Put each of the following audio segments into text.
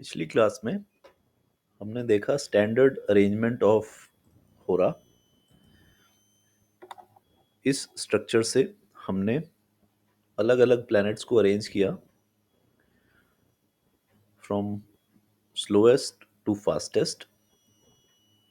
पिछली क्लास में हमने देखा स्टैंडर्ड अरेंजमेंट ऑफ होरा। इस स्ट्रक्चर से हमने अलग अलग प्लैनेट्स को अरेंज किया फ्रॉम स्लोएस्ट टू फास्टेस्ट।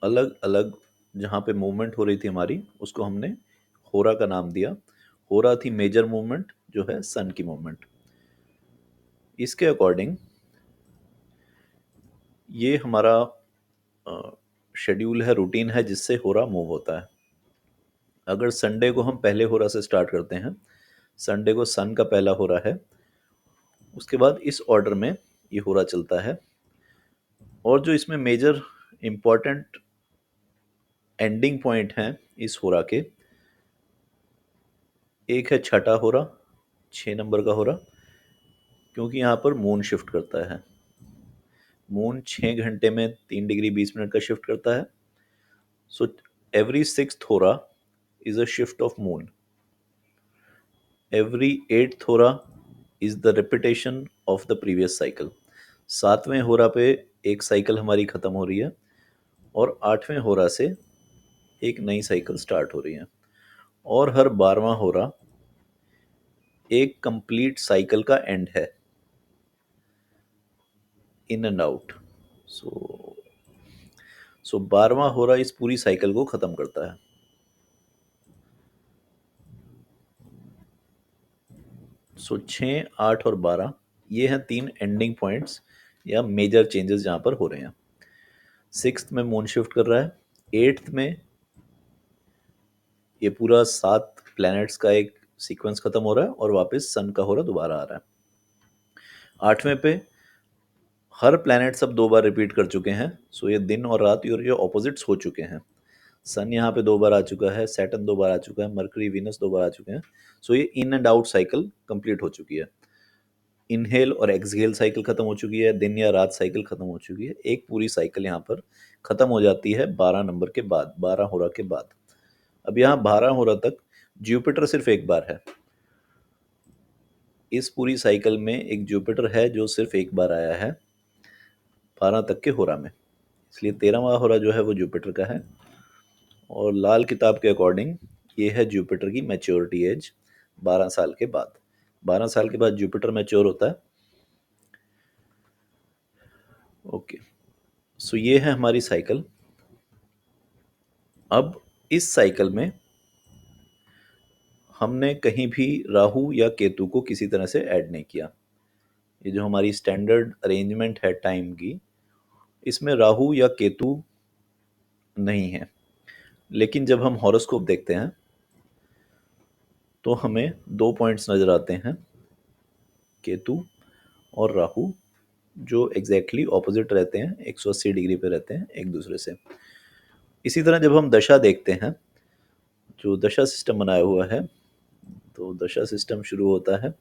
अलग अलग जहाँ पे मूवमेंट हो रही थी हमारी, उसको हमने होरा का नाम दिया। होरा थी मेजर मूवमेंट, जो है सन की मूवमेंट। इसके अकॉर्डिंग ये हमारा शेड्यूल है, रूटीन है, जिससे होरा मूव होता है। अगर संडे को हम पहले होरा से स्टार्ट करते हैं, संडे को सन का पहला होरा है, उसके बाद इस ऑर्डर में ये होरा चलता है। और जो इसमें मेजर इम्पॉर्टेंट एंडिंग पॉइंट हैं इस होरा के, एक है छठा होरा, 6 नंबर का होरा, क्योंकि यहाँ पर मून शिफ्ट करता है। मून 6 घंटे में 3 डिग्री 20 मिनट का शिफ्ट करता है। सो every 6th hora is a shift of moon. Every 8th hora is the repetition of the previous cycle. 7वें होरा पे एक साइकिल हमारी खत्म हो रही है और 8वें होरा से एक नई साइकिल स्टार्ट हो रही है। और हर 12वां होरा एक कंप्लीट साइकिल का एंड है, इन एंड आउट। सो 12वां होरा इस पूरी साइकिल को खत्म करता है। सो 6, 8 और 12 ये हैं 3 एंडिंग पॉइंट्स या मेजर चेंजेस जहां पर हो रहे हैं। 6th में मून शिफ्ट कर रहा है, 8th में ये पूरा 7 प्लैनेट्स का एक सीक्वेंस खत्म हो रहा है और वापस सन का होरा दोबारा आ रहा है। 8वें पे हर प्लैनेट सब 2 बार रिपीट कर चुके हैं। सो ये दिन और रात और ये ऑपोजिट्स हो चुके हैं। सन यहाँ पे 2 बार आ चुका है, सैटर्न 2 बार आ चुका है, मरकरी वीनस 2 बार आ चुके हैं। सो ये in and out cycle complete हो चुकी है। इनहेल और एक्सहेल साइकिल खत्म हो चुकी है, दिन या रात साइकिल खत्म हो चुकी है। एक पूरी साइकिल यहाँ पर खत्म हो जाती है 12 नंबर के बाद, 12 होरा के बाद। अब यहाँ 12 होरा तक जुपिटर सिर्फ एक बार है। इस पूरी साइकिल में एक जुपिटर है जो सिर्फ एक बार आया है 12 तक के होरा में, इसलिए 13वां होरा जो है वो जुपिटर का है। और लाल किताब के अकॉर्डिंग ये है जुपिटर की मैच्योरिटी एज 12 साल के बाद। 12 साल के बाद जुपिटर मैच्योर होता है। ओके, सो ये है हमारी साइकिल। अब इस साइकिल में हमने कहीं भी राहु या केतु को किसी तरह से ऐड नहीं किया। ये जो हमारी स्टैंडर्ड अरेंजमेंट है टाइम की, इसमें राहु या केतु नहीं है। लेकिन जब हम हॉरोस्कोप देखते हैं तो हमें 2 पॉइंट्स नज़र आते हैं, केतु और राहु, जो एग्जैक्टली ऑपोजिट रहते हैं, 180 डिग्री पे रहते हैं एक दूसरे से। इसी तरह जब हम दशा देखते हैं, जो दशा सिस्टम बनाया हुआ है, तो दशा सिस्टम शुरू होता है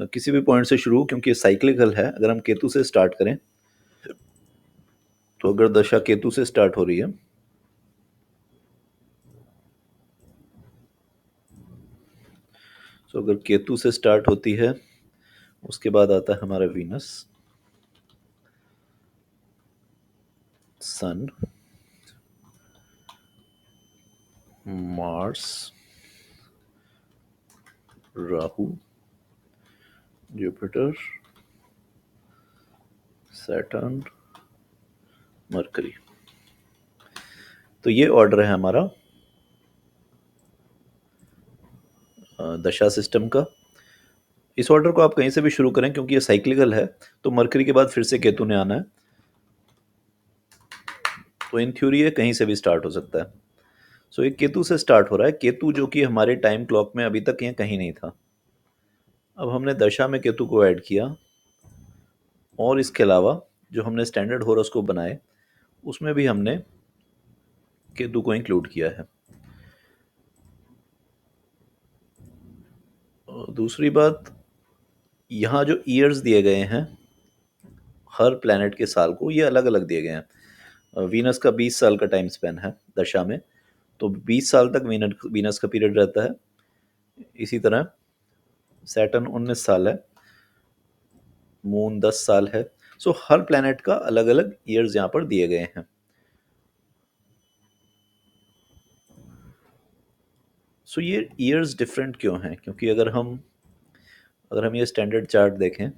किसी भी पॉइंट से शुरू, क्योंकि ये साइक्लिकल है। अगर हम केतु से स्टार्ट करें तो अगर दशा केतु से स्टार्ट हो रही है तो अगर केतु से स्टार्ट होती है, उसके बाद आता है हमारा Venus, Sun, Mars, Rahu, Jupiter, Saturn, Mercury. तो ये ऑर्डर है हमारा दशा सिस्टम का। इस ऑर्डर को आप कहीं से भी शुरू करें, क्योंकि ये साइक्लिकल है, तो मरकरी के बाद फिर से केतु ने आना है। तो इन थ्योरी ये कहीं से भी स्टार्ट हो सकता है। सो ये केतु से स्टार्ट हो रहा है, केतु जो कि हमारे टाइम क्लॉक में अभी तक ये कहीं नहीं था। अब हमने दशा में केतु को ऐड किया, और इसके अलावा जो हमने स्टैंडर्ड हॉरोस्कोप बनाए उसमें भी हमने केतु को इंक्लूड किया है। दूसरी बात, यहाँ जो ईयर्स दिए गए हैं हर प्लैनेट के साल को, ये अलग अलग दिए गए हैं। वीनस का 20 साल का टाइम स्पेन है दशा में, तो 20 साल तक वीनस का पीरियड रहता है। इसी तरह सैटर्न 19 साल है, मून 10 साल है। सो हर प्लैनेट का अलग अलग ईयर्स यहाँ पर दिए गए हैं। सो ये ईयर्स डिफरेंट क्यों हैं? क्योंकि अगर हम ये स्टैंडर्ड चार्ट देखें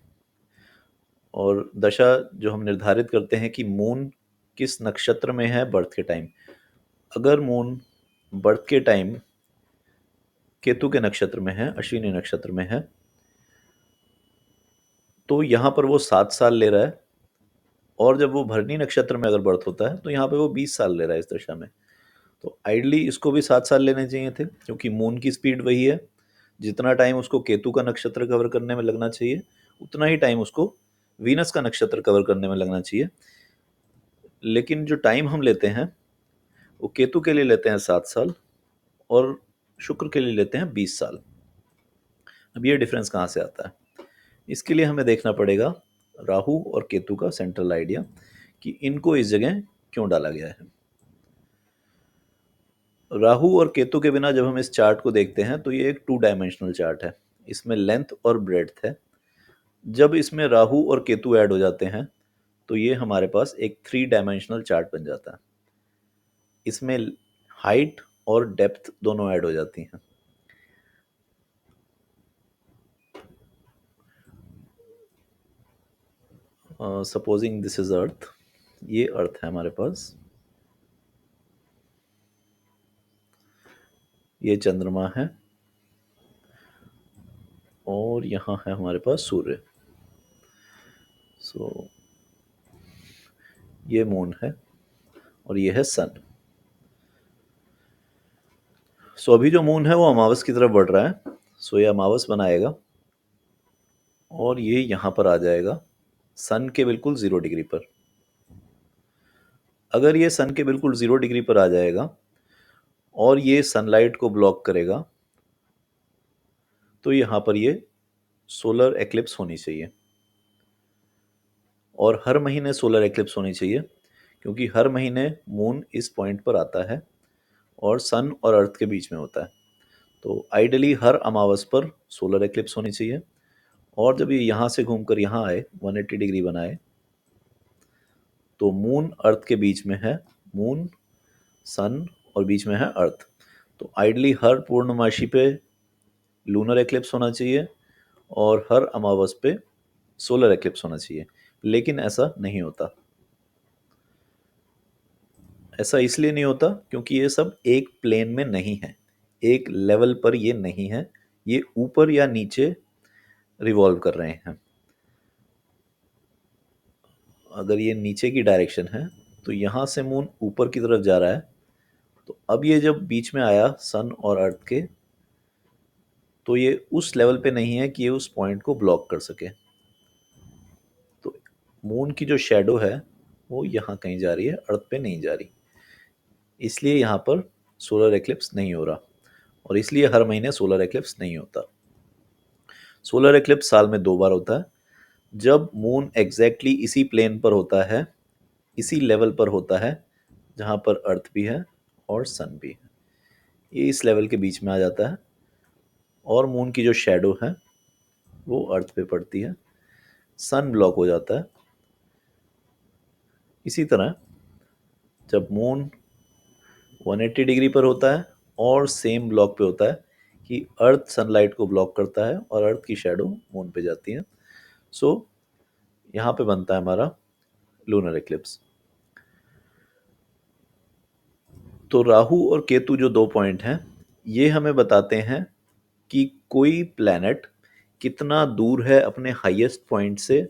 और दशा जो हम निर्धारित करते हैं कि मून किस नक्षत्र में है बर्थ के टाइम, अगर मून बर्थ के टाइम केतु के नक्षत्र में है, अश्विनी नक्षत्र में है, तो यहाँ पर वो 7 साल ले रहा है। और जब वो भरनी नक्षत्र में अगर बर्थ होता है तो यहाँ पे वो 20 साल ले रहा है इस दशा में। तो आइडली इसको भी 7 साल लेने चाहिए थे, क्योंकि मून की स्पीड वही है। जितना टाइम उसको केतु का नक्षत्र कवर करने में लगना चाहिए, उतना ही टाइम उसको वीनस का नक्षत्र कवर करने में लगना चाहिए। लेकिन जो टाइम हम लेते हैं वो केतु के लिए लेते हैं 7 साल और शुक्र के लिए लेते हैं 20 साल। अब ये डिफरेंस कहाँ से आता है? इसके लिए हमें देखना पड़ेगा राहु और केतु का सेंट्रल आइडिया, कि इनको इस जगह क्यों डाला गया है। राहु और केतु के बिना जब हम इस चार्ट को देखते हैं तो ये एक 2 डायमेंशनल चार्ट है। इसमें लेंथ और ब्रेड्थ है। जब इसमें राहु और केतु ऐड हो जाते हैं तो ये हमारे पास एक 3 डायमेंशनल चार्ट बन जाता है। इसमें हाइट और डेप्थ दोनों ऐड हो जाती हैं। सपोजिंग दिस इज अर्थ, ये अर्थ है हमारे पास, ये चंद्रमा है और यहाँ है हमारे पास सूर्य। सो ये मून है और ये है सन। सो अभी जो मून है वो अमावस की तरफ बढ़ रहा है। सो ये अमावस बनाएगा और ये यहाँ पर आ जाएगा सन के बिल्कुल 0 डिग्री पर। अगर ये सन के बिल्कुल 0 डिग्री पर आ जाएगा और ये सनलाइट को ब्लॉक करेगा तो यहाँ पर ये सोलर एक्लिप्स होनी चाहिए। और हर महीने सोलर एक्लिप्स होनी चाहिए, क्योंकि हर महीने मून इस पॉइंट पर आता है और सन और अर्थ के बीच में होता है। तो आइडली हर अमावस पर सोलर एक्लिप्स होनी चाहिए। और जब ये यहाँ से घूमकर यहाँ आए, 180 डिग्री बनाए, तो मून अर्थ के बीच में है, मून सन और बीच में है अर्थ। तो आइडली हर पूर्णमासी पे लूनर एक्लिप्स होना चाहिए और हर अमावस पे सोलर एक्लिप्स होना चाहिए। लेकिन ऐसा नहीं होता। ऐसा इसलिए नहीं होता क्योंकि ये सब एक प्लेन में नहीं है, एक लेवल पर ये नहीं है। ये ऊपर या नीचे रिवॉल्व कर रहे हैं। अगर ये नीचे की डायरेक्शन है तो यहाँ से मून ऊपर की तरफ जा रहा है। तो अब ये जब बीच में आया सन और अर्थ के, तो ये उस लेवल पे नहीं है कि ये उस पॉइंट को ब्लॉक कर सके। तो मून की जो शेडो है वो यहाँ कहीं जा रही है, अर्थ पे नहीं जा रही। इसलिए यहाँ पर सोलर एक्लिप्स नहीं हो रहा और इसलिए हर महीने सोलर एक्लिप्स नहीं होता। सोलर एक्लिप्स साल में 2 बार होता है, जब मून एग्जैक्टली इसी प्लेन पर होता है, इसी लेवल पर होता है जहाँ पर अर्थ भी है और सन भी है। ये इस लेवल के बीच में आ जाता है और मून की जो शेडो है वो अर्थ पे पड़ती है, सन ब्लॉक हो जाता है। इसी तरह जब मून 180 डिग्री पर होता है और सेम ब्लॉक पे होता है कि अर्थ सनलाइट को ब्लॉक करता है और अर्थ की शेडो मून पे जाती है। सो यहाँ पे बनता है हमारा लूनर एक्लिप्स। तो राहु और केतु जो 2 पॉइंट हैं, ये हमें बताते हैं कि कोई प्लैनेट कितना दूर है अपने हाईएस्ट पॉइंट से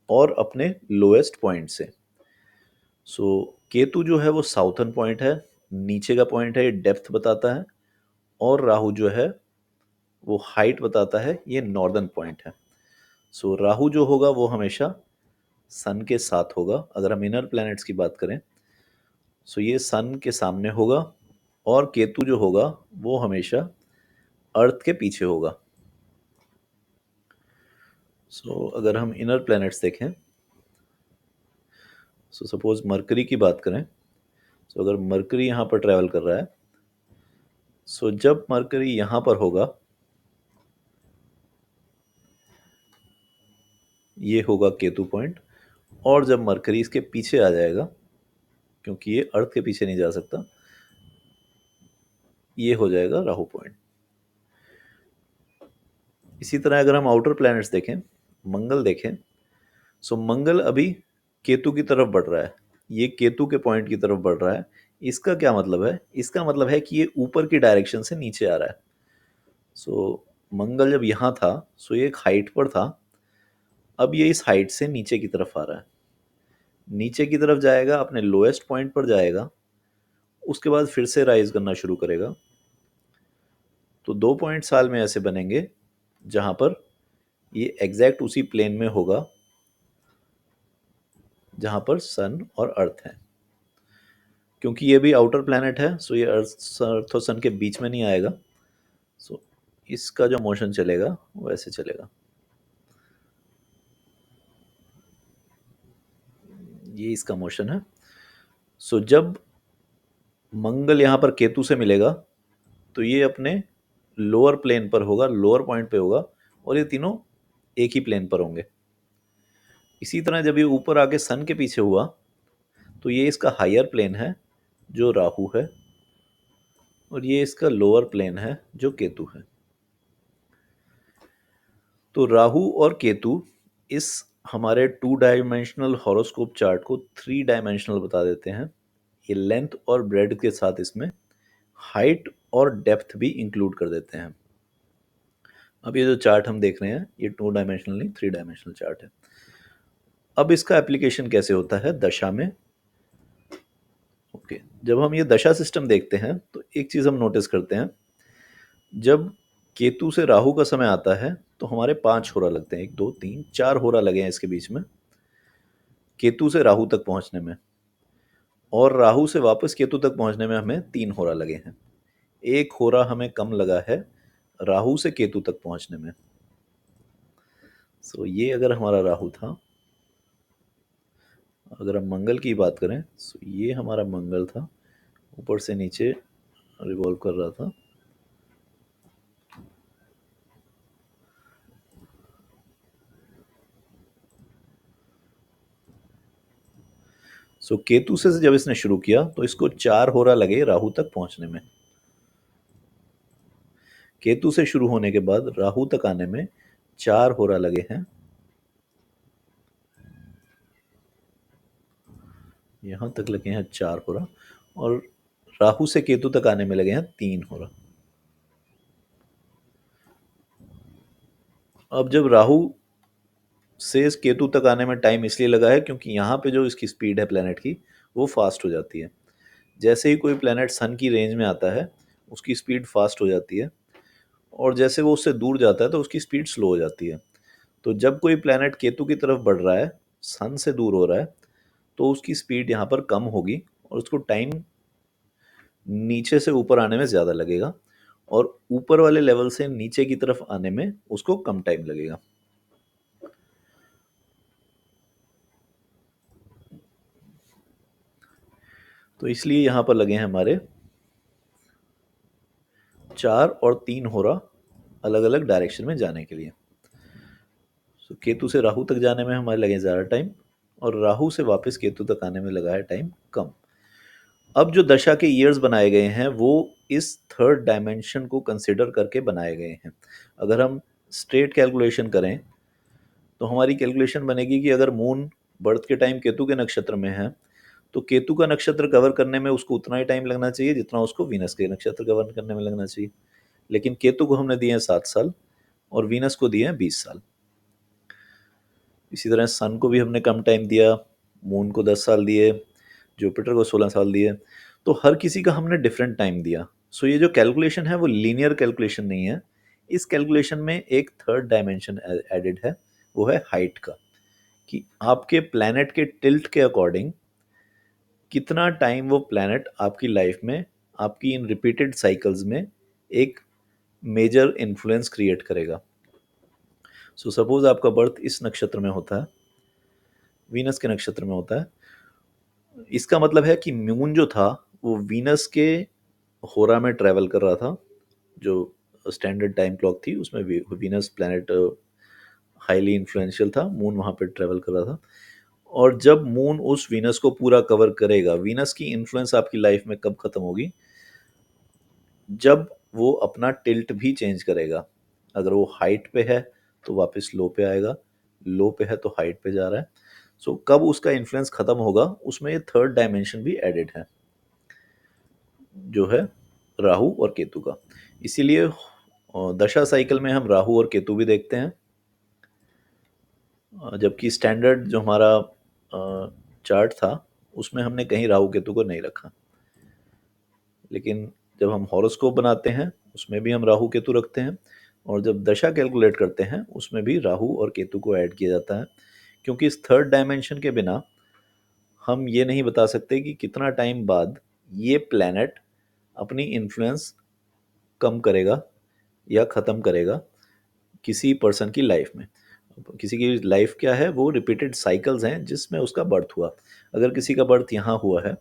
और अपने लोएस्ट पॉइंट से। सो केतु जो है वो साउथर्न पॉइंट है, नीचे का पॉइंट है, ये डेप्थ बताता है। और राहु जो है वो हाइट बताता है, ये नॉर्दर्न पॉइंट है। सो राहु जो होगा वो हमेशा सन के साथ होगा। अगर हम इनर प्लैनेट्स की बात करें सो ये सन के सामने होगा और केतु जो होगा वो हमेशा अर्थ के पीछे होगा। सो अगर हम इनर प्लैनेट्स देखें, सो सपोज मरकरी की बात करें, सो अगर मरकरी यहाँ पर ट्रैवल कर रहा है, सो जब मरकरी यहाँ पर होगा, ये होगा केतु पॉइंट, और जब मरकरी इसके पीछे आ जाएगा, क्योंकि ये अर्थ के पीछे नहीं जा सकता, ये हो जाएगा राहु पॉइंट। इसी तरह अगर हम आउटर प्लैनेट्स देखें, मंगल देखें, सो मंगल अभी केतु की तरफ बढ़ रहा है, ये केतु के पॉइंट की तरफ बढ़ रहा है। इसका क्या मतलब है? इसका मतलब है कि ये ऊपर की डायरेक्शन से नीचे आ रहा है। सो मंगल जब यहाँ था, सो ये एक हाइट पर था, अब ये इस हाइट से नीचे की तरफ आ रहा है, नीचे की तरफ जाएगा, अपने लोएस्ट पॉइंट पर जाएगा, उसके बाद फिर से राइज करना शुरू करेगा। तो 2 पॉइंट साल में ऐसे बनेंगे जहां पर ये एग्जैक्ट उसी प्लेन में होगा जहां पर सन और अर्थ है। क्योंकि ये भी आउटर प्लैनेट है, सो ये अर्थ और सन के बीच में नहीं आएगा। सो इसका जो मोशन चलेगा वो ऐसे चलेगा, ये इसका मोशन है। सो जब मंगल यहाँ पर केतु से मिलेगा, तो ये अपने लोअर प्लेन पर होगा, लोअर पॉइंट पे होगा, और ये तीनों एक ही प्लेन पर होंगे। इसी तरह जब ये ऊपर आके सन के पीछे हुआ, तो ये इसका हायर प्लेन है जो राहु है, और ये इसका लोअर प्लेन है जो केतु है। तो राहु और केतु इस हमारे 2 डायमेंशनल हॉरोस्कोप चार्ट को 3 डायमेंशनल बता देते हैं। ये लेंथ और ब्रेड के साथ इसमें हाइट और डेप्थ भी इंक्लूड कर देते हैं। अब ये जो चार्ट हम देख रहे हैं, ये 2 डायमेंशनल नहीं, 3 डायमेंशनल चार्ट है। अब इसका एप्लीकेशन कैसे होता है दशा में? ओके, जब हम ये दशा सिस्टम देखते हैं तो एक चीज हम नोटिस करते हैं, जब केतु से राहु का समय आता है तो हमारे 5 होरा लगते हैं, 1 2 3 4 होरा लगे हैं इसके बीच में, केतु से राहु तक पहुंचने में। और राहु से वापस केतु तक पहुंचने में हमें 3 होरा लगे हैं। 1 होरा हमें कम लगा है राहु से केतु तक पहुंचने में। सो ये अगर हमारा राहु था, अगर हम मंगल की बात करें, सो ये हमारा मंगल था, ऊपर से नीचे रिवॉल्व कर रहा था। सो केतु से जब इसने शुरू किया तो इसको 4 होरा लगे राहु तक पहुंचने में। केतु से शुरू होने के बाद राहु तक आने में 4 होरा लगे हैं, यहां तक लगे हैं 4 होरा, और राहु से केतु तक आने में लगे हैं 3 होरा। अब जब राहु से केतु तक आने में टाइम इसलिए लगा है क्योंकि यहाँ पे जो इसकी स्पीड है प्लेनेट की, वो फास्ट हो जाती है। जैसे ही कोई प्लेनेट सन की रेंज में आता है, उसकी स्पीड फास्ट हो जाती है, और जैसे वो उससे दूर जाता है तो उसकी स्पीड स्लो हो जाती है। तो जब कोई प्लेनेट केतु की तरफ बढ़ रहा है, सन से दूर हो रहा है, तो उसकी स्पीड यहाँ पर कम होगी और उसको टाइम नीचे से ऊपर आने में ज़्यादा लगेगा, और ऊपर वाले लेवल से नीचे की तरफ आने में उसको कम टाइम लगेगा। तो इसलिए यहाँ पर लगे हैं हमारे 4 और 3 होरा अलग अलग डायरेक्शन में जाने के लिए। तो केतु से राहु तक जाने में हमारे लगे ज़्यादा टाइम, और राहु से वापस केतु तक आने में लगा है टाइम कम। अब जो दशा के ईयर्स बनाए गए हैं वो इस थर्ड डायमेंशन को कंसिडर करके बनाए गए हैं। अगर हम स्ट्रेट कैलकुलेशन करें तो हमारी कैलकुलेशन बनेगी कि अगर मून बर्थ के टाइम केतु के नक्षत्र में है, तो केतु का नक्षत्र कवर करने में उसको उतना ही टाइम लगना चाहिए जितना उसको वीनस के नक्षत्र कवर करने में लगना चाहिए। लेकिन केतु को हमने दिए हैं 7 साल, और वीनस को दिए हैं 20 साल। इसी तरह सन को भी हमने कम टाइम दिया, मून को 10 साल दिए, जुपिटर को 16 साल दिए। तो हर किसी का हमने डिफरेंट टाइम दिया। सो ये जो कैलकुलेशन है वो लीनियर कैलकुलेशन नहीं है। इस कैलकुलेशन में एक थर्ड डायमेंशन एडेड है, वो है हाइट का, कि आपके प्लैनेट के टिल्ट के अकॉर्डिंग कितना टाइम वो प्लैनेट आपकी लाइफ में, आपकी इन रिपीटेड साइकिल्स में एक मेजर इन्फ्लुएंस क्रिएट करेगा। सो सपोज आपका बर्थ इस नक्षत्र में होता है, वीनस के नक्षत्र में होता है, इसका मतलब है कि मून जो था वो वीनस के होरा में ट्रेवल कर रहा था, जो स्टैंडर्ड टाइम क्लॉक थी उसमें वीनस प्लैनेट हाईली इन्फ्लुएंशियल था, मून वहाँ पे ट्रेवल कर रहा था। और जब मून उस वीनस को पूरा कवर करेगा, वीनस की इन्फ्लुएंस आपकी लाइफ में कब खत्म होगी? जब वो अपना टिल्ट भी चेंज करेगा। अगर वो हाइट पे है तो वापस लो पे आएगा, लो पे है तो हाइट पे जा रहा है। सो कब उसका इन्फ्लुएंस खत्म होगा, उसमें ये थर्ड डायमेंशन भी एडेड है, जो है राहु और केतु का। इसीलिए दशा साइकिल में हम राहु और केतु भी देखते हैं, जबकि स्टैंडर्ड जो हमारा चार्ट था उसमें हमने कहीं राहु केतु को नहीं रखा। लेकिन जब हम हॉरोस्कोप बनाते हैं उसमें भी हम राहु केतु रखते हैं, और जब दशा कैलकुलेट करते हैं उसमें भी राहु और केतु को ऐड किया जाता है, क्योंकि इस थर्ड डायमेंशन के बिना हम ये नहीं बता सकते कि कितना टाइम बाद ये प्लैनेट अपनी इन्फ्लुएंस कम करेगा या ख़त्म करेगा किसी पर्सन की लाइफ में। किसी की लाइफ क्या है, वो रिपीटेड साइकिल्स हैं जिसमें उसका बर्थ हुआ। अगर किसी का बर्थ यहाँ हुआ है,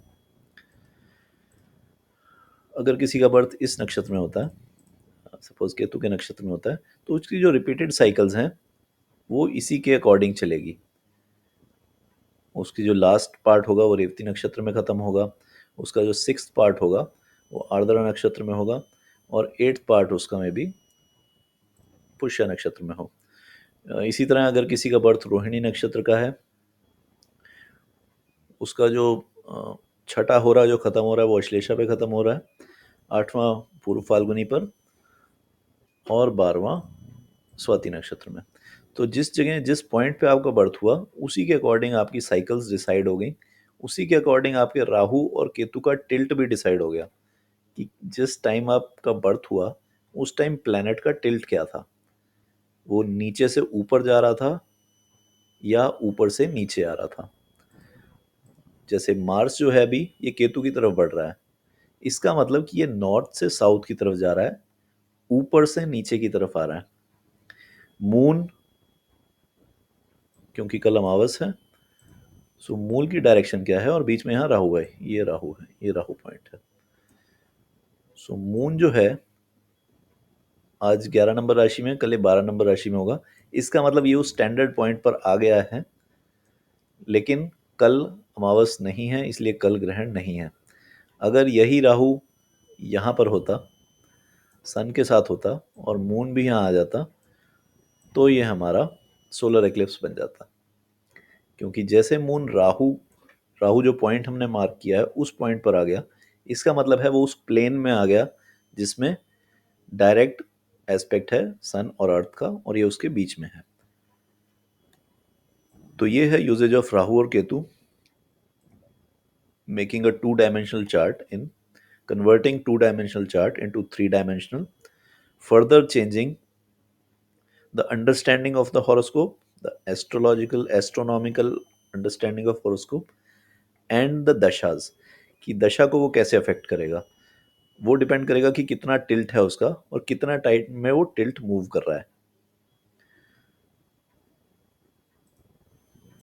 अगर किसी का बर्थ इस नक्षत्र में होता है, सपोज केतु के नक्षत्र में होता है, तो उसकी जो रिपीटेड साइकिल्स हैं वो इसी के अकॉर्डिंग चलेगी। उसकी जो लास्ट पार्ट होगा वो रेवती नक्षत्र में ख़त्म होगा, उसका जो सिक्स्थ पार्ट होगा वो आर्द्रा नक्षत्र में होगा, और एट्थ पार्ट उसका में भी पुष्य नक्षत्र में हो। इसी तरह अगर किसी का बर्थ रोहिणी नक्षत्र का है, उसका जो छठा हो रहा है, जो ख़त्म हो रहा है, वो अश्लेषा पे ख़त्म हो रहा है, आठवां पूर्व फाल्गुनी पर, और 12वां स्वाति नक्षत्र में। तो जिस जगह जिस पॉइंट पे आपका बर्थ हुआ उसी के अकॉर्डिंग आपकी साइकिल्स डिसाइड हो गई, उसी के अकॉर्डिंग आपके राहु और केतु का टिल्ट भी डिसाइड हो गया कि जिस टाइम आपका बर्थ हुआ उस टाइम प्लैनेट का टिल्ट क्या था, वो नीचे से ऊपर जा रहा था या ऊपर से नीचे आ रहा था। जैसे मार्स जो है अभी ये केतु की तरफ बढ़ रहा है, इसका मतलब कि ये नॉर्थ से साउथ की तरफ जा रहा है, ऊपर से नीचे की तरफ आ रहा है। मून, क्योंकि कल अमावस है, सो मूल की डायरेक्शन क्या है, और बीच में यहाँ राहु है, ये राहु है, ये राहु पॉइंट है। सो मून जो है आज 11 नंबर राशि में, कल 12 नंबर राशि में होगा। इसका मतलब ये उस स्टैंडर्ड पॉइंट पर आ गया है, लेकिन कल अमावस नहीं है, इसलिए कल ग्रहण नहीं है। अगर यही राहु यहाँ पर होता, सन के साथ होता, और मून भी यहाँ आ जाता, तो ये हमारा सोलर एक्लिप्स बन जाता। क्योंकि जैसे मून राहु राहु जो पॉइंट हमने मार्क किया है उस पॉइंट पर आ गया, इसका मतलब है वो उस प्लेन में आ गया जिसमें डायरेक्ट एस्पेक्ट है सन और अर्थ का, और ये उसके बीच में है। तो ये है यूजेज ऑफ राहु और Ketu, making a two dimensional chart in converting two-dimensional chart into three-dimensional, further changing the understanding of the horoscope, the astronomical understanding of horoscope, and the dashas, कि दशा को वो कैसे अफेक्ट करेगा। वो डिपेंड करेगा कि कितना टिल्ट है उसका और कितना टाइट में वो टिल्ट मूव कर रहा है।